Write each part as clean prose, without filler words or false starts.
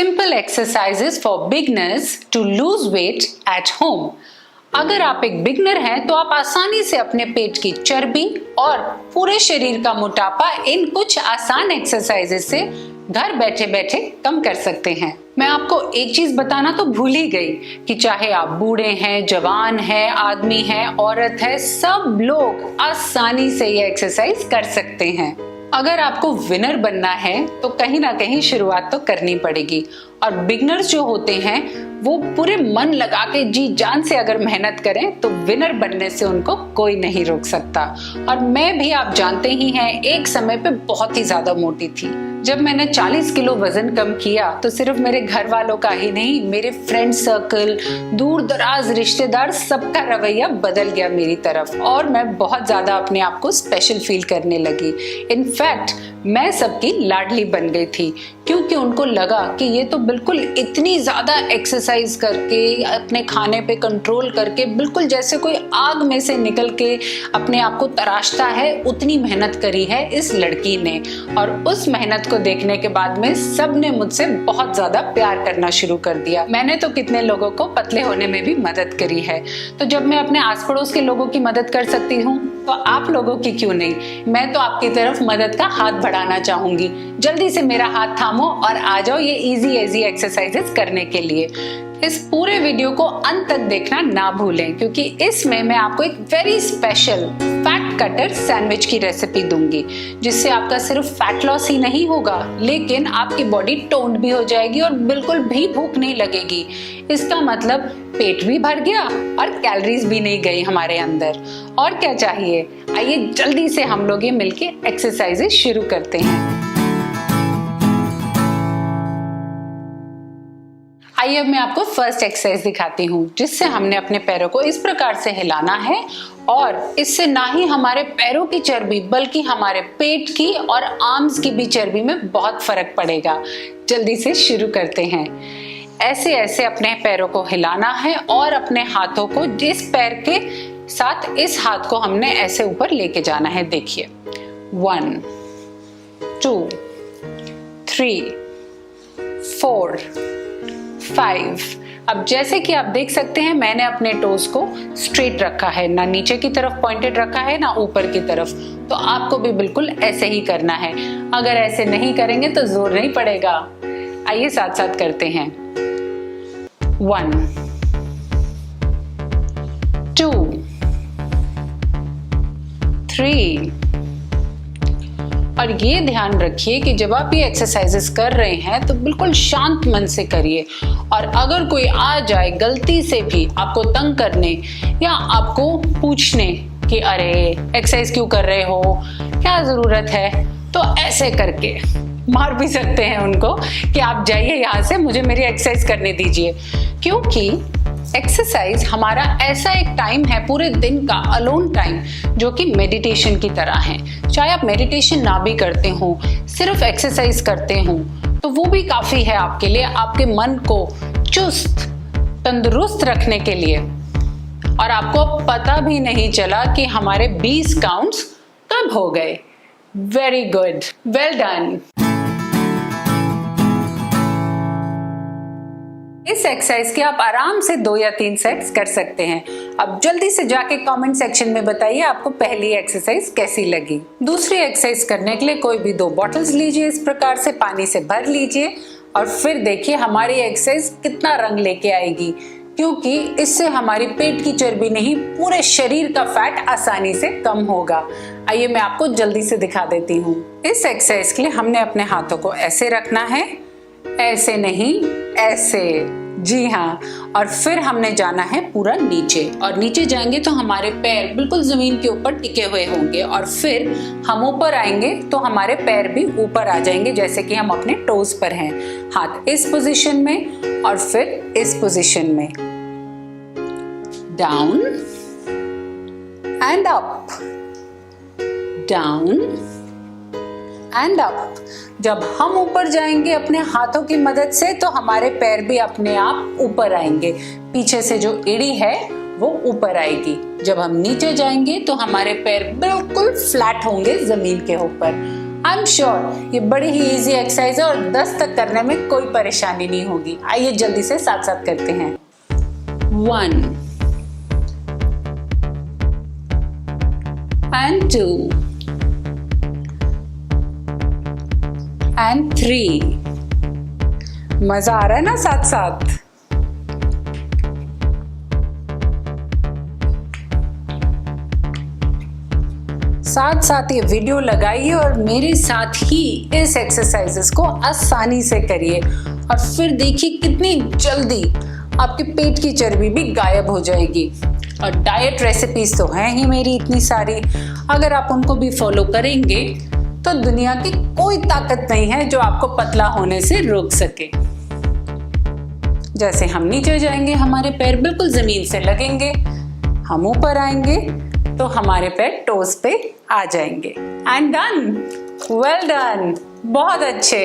Simple exercises for beginners to lose weight at home. अगर आप एक बिगनर हैं तो आप आसानी से अपने पेट की चर्बी और पूरे शरीर का मोटापा इन कुछ आसान एक्सरसाइजेस से घर बैठे बैठे कम कर सकते हैं। मैं आपको एक चीज बताना तो भूल ही गई कि चाहे आप बूढ़े हैं, जवान हैं, आदमी हैं, औरत है, सब लोग आसानी से ये एक्सरसाइज कर सकते हैं। अगर आपको विनर बनना है तो कहीं ना कहीं शुरुआत तो करनी पड़ेगी और बिगनर्स जो होते हैं वो पूरे मन लगा के जी जान से अगर मेहनत करें तो विनर बनने से उनको कोई नहीं रोक सकता। और मैं भी, आप जानते ही हैं, एक समय पे बहुत ही ज्यादा मोटी थी। जब मैंने 40 किलो वजन कम किया तो सिर्फ मेरे घर वालों का ही नहीं, मेरे फ्रेंड सर्कल, दूर दराज रिश्तेदार, सबका रवैया बदल गया मेरी तरफ और मैं बहुत ज्यादा अपने आप को स्पेशल फील करने लगी। इनफैक्ट मैं सबकी लाडली बन गई थी क्योंकि उनको लगा कि ये तो बिल्कुल इतनी ज्यादा एक्सरसाइज करके, अपने खाने पे कंट्रोल करके, बिल्कुल जैसे कोई आग में से निकल के अपने आप को तराशता है, उतनी मेहनत करी है इस लड़की ने। और उस मेहनत को देखने के बाद में सब ने मुझसे बहुत ज्यादा प्यार करना शुरू कर दिया। मैंने तो कितने लोगों को पतले होने में भी मदद करी है। तो जब मैं अपने आस पड़ोस के लोगों की मदद कर सकती हूँ तो आप लोगों की क्यों नहीं। मैं तो आपकी तरफ मदद का हाथ बढ़ाना चाहूंगी। जल्दी से मेरा हाथ थामो और आ जाओ ये इजी एक्सरसाइजेस करने के लिए। इस पूरे वीडियो को अंत तक देखना ना भूलें क्योंकि इसमें मैं आपको एक very special fat cutter sandwich की रेसिपी दूंगी जिससे आपका सिर्फ फैट लॉस ही नहीं होगा लेकिन आपकी बॉडी टोन्ड भी हो जाएगी और बिल्कुल भी भूख नहीं लगेगी। इसका मतलब पेट भी भर गया और कैलोरीज भी नहीं गई हमारे अंदर। और क्या चाहिए, आइए जल्दी से हम लोग ये मिलके एक्सरसाइजेस शुरू करते हैं। आइए अब मैं आपको फर्स्ट एक्सरसाइज दिखाती हूँ जिससे हमने अपने पैरों को इस प्रकार से हिलाना है और इससे ना ही हमारे पैरों की चर्बी बल्कि हमारे पेट की और आर्म्स की भी चर्बी में बहुत फर्क पड़ेगा। जल्दी से शुरू करते हैं। ऐसे ऐसे अपने पैरों को हिलाना है और अपने हाथों को जिस पैर के साथ इस हाथ को हमने ऐसे ऊपर लेके जाना है। देखिए 1 2 3 4 5। अब जैसे कि आप देख सकते हैं मैंने अपने टोज को स्ट्रेट रखा है, ना नीचे की तरफ पॉइंटेड रखा है ना ऊपर की तरफ। तो आपको भी बिल्कुल ऐसे ही करना है। अगर ऐसे नहीं करेंगे तो जोर नहीं पड़ेगा। आइए साथ साथ करते हैं। 1 2 3। और ये ध्यान रखिए कि जब आप ये एक्सरसाइजेस कर रहे हैं तो बिल्कुल शांत मन से करिए। और अगर कोई आ जाए गलती से भी आपको तंग करने या आपको पूछने कि अरे एक्सरसाइज क्यों कर रहे हो, क्या जरूरत है, तो ऐसे करके मार भी सकते हैं उनको कि आप जाइए यहाँ से, मुझे मेरी एक्सरसाइज करने दीजिए। क्योंकि एक्सरसाइज हमारा ऐसा एक टाइम है पूरे दिन का अलोन टाइम जो कि मेडिटेशन की तरह है। चाहे आप मेडिटेशन ना भी करते हो, सिर्फ एक्सरसाइज करते हो तो वो भी काफी है आपके लिए, आपके मन को चुस्त तंदुरुस्त रखने के लिए। और आपको पता भी नहीं चला कि हमारे 20 काउंट्स कब हो गए। Very good, well done. इस एक्सरसाइज के आप आराम से 2 या 3 सेट्स कर सकते हैं। अब जल्दी से जाके कमेंट सेक्शन में बताइए आपको पहली एक्सरसाइज कैसी लगी। दूसरी एक्सरसाइज करने के लिए कोई भी 2 बॉटल्स लीजिए, इस प्रकार से पानी से भर लीजिए और फिर देखिए हमारी एक्सरसाइज कितना रंग लेके आएगी क्योंकि इससे हमारी पेट की चर्बी नहीं पूरे शरीर का फैट आसानी से कम होगा। आइए मैं आपको जल्दी से दिखा देती हूँ। इस एक्सरसाइज के लिए हमने अपने हाथों को ऐसे रखना है, ऐसे नहीं, ऐसे, जी हाँ। और फिर हमने जाना है पूरा नीचे और नीचे जाएंगे तो हमारे पैर बिल्कुल जमीन के ऊपर टिके हुए होंगे और फिर हम ऊपर आएंगे तो हमारे पैर भी ऊपर आ जाएंगे जैसे कि हम अपने टोज पर हैं। हाथ इस पोजीशन में और फिर इस पोजीशन में, down and up, down and up. जब हम ऊपर जाएंगे अपने हाथों की मदद से तो हमारे पैर भी अपने आप ऊपर आएंगे, पीछे से जो एड़ी है वो ऊपर आएगी। जब हम नीचे जाएंगे तो हमारे पैर बिल्कुल फ्लैट होंगे जमीन के ऊपर। आई एम श्योर ये बड़ी ही इजी एक्सरसाइज है और 10 तक करने में कोई परेशानी नहीं होगी। आइए जल्दी से साथ साथ करते हैं। 1 and 2 and 3। मजा आ रहा है ना साथ साथ? साथ साथ ये वीडियो लगाइए और मेरे साथ ही इस एक्सरसाइजेस को आसानी से करिए और फिर देखिए कितनी जल्दी आपके पेट की चर्बी भी गायब हो जाएगी। और डाइट रेसिपीज तो हैं ही मेरी इतनी सारी, अगर आप उनको भी फॉलो करेंगे तो दुनिया की कोई ताकत नहीं है जो आपको पतला होने से रोक सके। जैसे हम नीचे जाएंगे हमारे पैर बिल्कुल जमीन से लगेंगे, हम ऊपर आएंगे तो हमारे पैर टोस पे आ जाएंगे। एंड डन, वेल डन, बहुत अच्छे।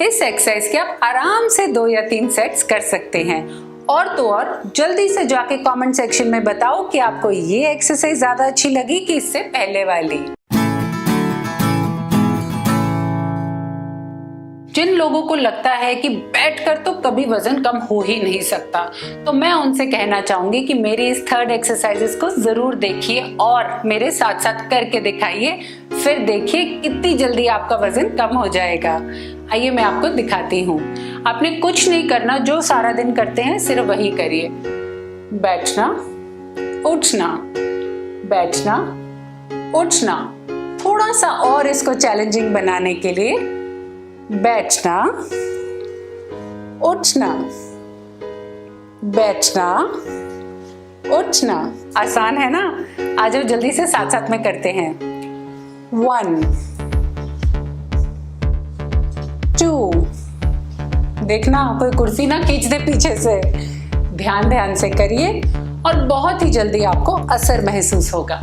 इस एक्सरसाइज के आप आराम से 2 या 3 सेट्स कर सकते हैं। और तो और जल्दी से जाके कमेंट सेक्शन में बताओ कि आपको ये एक्सरसाइज ज्यादा अच्छी लगी कि इससे पहले वाली। जिन लोगों को लगता है कि बैठकर तो कभी वजन कम हो ही नहीं सकता, तो मैं उनसे कहना चाहूंगी कि मेरी इस 3rd एक्सरसाइजेस को जरूर देखिए और मेरे साथ साथ करके दिखाइए, फिर देखिए कितनी जल्दी आपका वजन कम हो जाएगा। आइए मैं आपको दिखाती हूँ। आपने कुछ नहीं करना, जो सारा दिन करते हैं सिर्फ वही करिए। बैठना, उठना, बैठना, उठना। थोड़ा सा और इसको चैलेंजिंग बनाने के लिए बैठना, उठना, बैठना, उठना। आसान है ना? आ जाओ जल्दी से साथ साथ में करते हैं। 1 2, देखना कोई कुर्सी ना खींच दे पीछे से। ध्यान से करिए और बहुत ही जल्दी आपको असर महसूस होगा।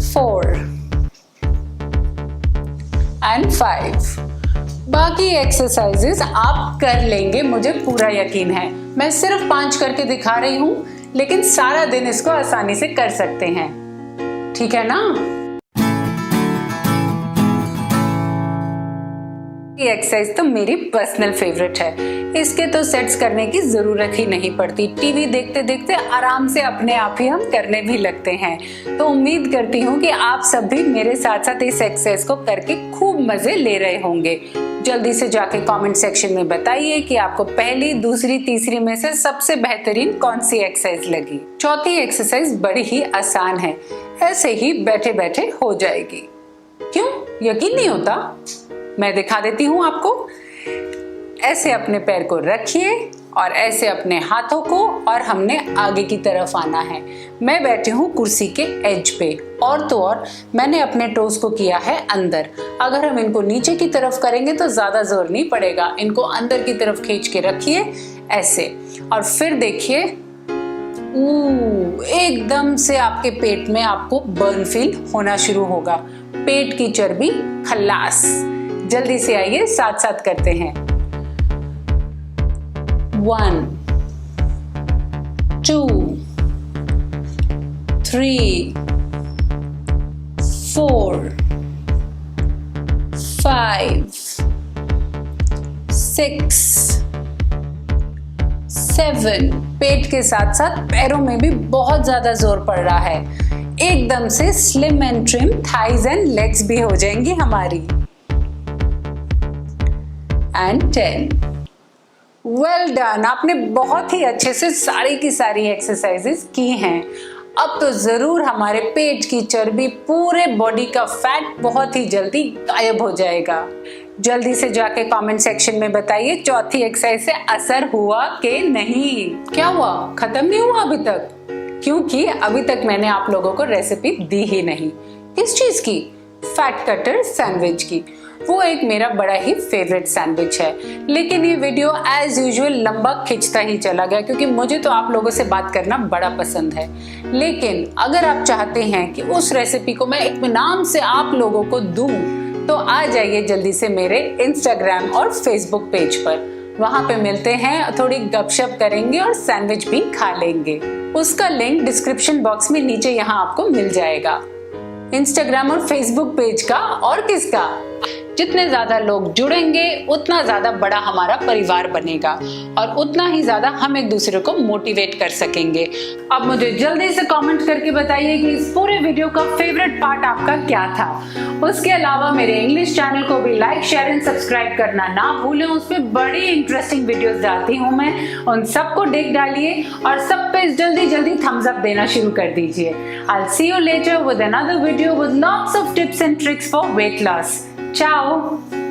4 and 5। बाकी एक्सरसाइजेस आप कर लेंगे, मुझे पूरा यकीन है। मैं सिर्फ 5 करके दिखा रही हूं, लेकिन सारा दिन इसको आसानी से कर सकते हैं। ठीक है ना? ये एक्सरसाइज तो मेरी पर्सनल फेवरेट है। इसके तो सेट्स करने की जरूरत ही नहीं पड़ती, टीवी देखते देखते आराम से अपने आप ही हम करने भी लगते हैं। तो उम्मीद करती हूँ कि आप सब भी मेरे साथ साथ इस एक्सरसाइज को करके खूब मजे ले रहे होंगे। जल्दी से जाके कमेंट सेक्शन में बताइए कि आपको पहली, दूसरी, तीसरी में से सबसे बेहतरीन कौन सी एक्सरसाइज लगी। 4थी एक्सरसाइज बड़ी ही आसान है, ऐसे ही बैठे बैठे हो जाएगी। क्यों यकीन नहीं होता? मैं दिखा देती हूँ आपको। ऐसे अपने पैर को रखिए और ऐसे अपने हाथों को, और हमने आगे की तरफ आना है। मैं बैठी हूँ कुर्सी के एज पे, और तो और मैंने अपने टोस को किया है अंदर। अगर हम इनको नीचे की तरफ करेंगे तो ज्यादा जोर नहीं पड़ेगा। इनको अंदर की तरफ खींच के रखिए ऐसे, और फिर देखिए एकदम से आपके पेट में आपको बर्न फील होना शुरू होगा। पेट की चर्बी खल्लास। जल्दी से आइए साथ साथ करते हैं। 1 2 3 4 5 6 7। पेट के साथ साथ पैरों में भी बहुत ज्यादा जोर पड़ रहा है। एकदम से slim and trim thighs and legs भी हो जाएंगी हमारी। एंड 10। वेल डन, आपने बहुत ही अच्छे से सारी की सारी एक्सरसाइजेस की हैं। अब तो जरूर हमारे पेट की चर्बी, पूरे बॉडी का फैट बहुत ही जल्दी गायब हो जाएगा। जल्दी से जाके कमेंट सेक्शन में बताइए 4थी एक्सरसाइज से असर हुआ कि नहीं। क्या हुआ? खत्म नहीं हुआ अभी तक? क्योंकि अभी तक मैंने आप लोगों को रेसिपी दी ही नहीं। किस चीज की? फैट कटर सैंडविच की। वो एक मेरा बड़ा ही फेवरेट सैंडविच है, लेकिन ये वीडियो एज यूजुअल लंबा खिंचता ही चला गया क्योंकि मुझे तो आप लोगों से बात करना बड़ा पसंद है। लेकिन अगर आप चाहते हैं कि उस रेसिपी को मैं इत्मीनान से आप लोगों को दूं, तो आ जाइए जल्दी से मेरे इंस्टाग्राम और फेसबुक पेज पर। वहां पे मिलते हैं, थोड़ी गपशप करेंगे और सैंडविच भी खा लेंगे। उसका लिंक डिस्क्रिप्शन बॉक्स में नीचे यहाँ आपको मिल जाएगा। इंस्टाग्राम और फेसबुक पेज का और किसका? जितने ज्यादा लोग जुड़ेंगे उतना ज्यादा बड़ा हमारा परिवार बनेगा और उतना ही ज्यादा हम एक दूसरे को मोटिवेट कर सकेंगे। अब मुझे जल्दी से कमेंट करके बताइए कि इस पूरे वीडियो का फेवरेट पार्ट आपका क्या था। उसके अलावा मेरे इंग्लिश चैनल को भी लाइक, शेयर एंड सब्सक्राइब करना ना भूलें। उसमें बड़ी इंटरेस्टिंग वीडियोस डालती हूँ मैं, उन सबको देख डालिए और सब पे जल्दी जल्दी थम्स अप देना शुरू कर दीजिए। I'll see you later with another video with lots of tips and tricks for weight loss. Ciao!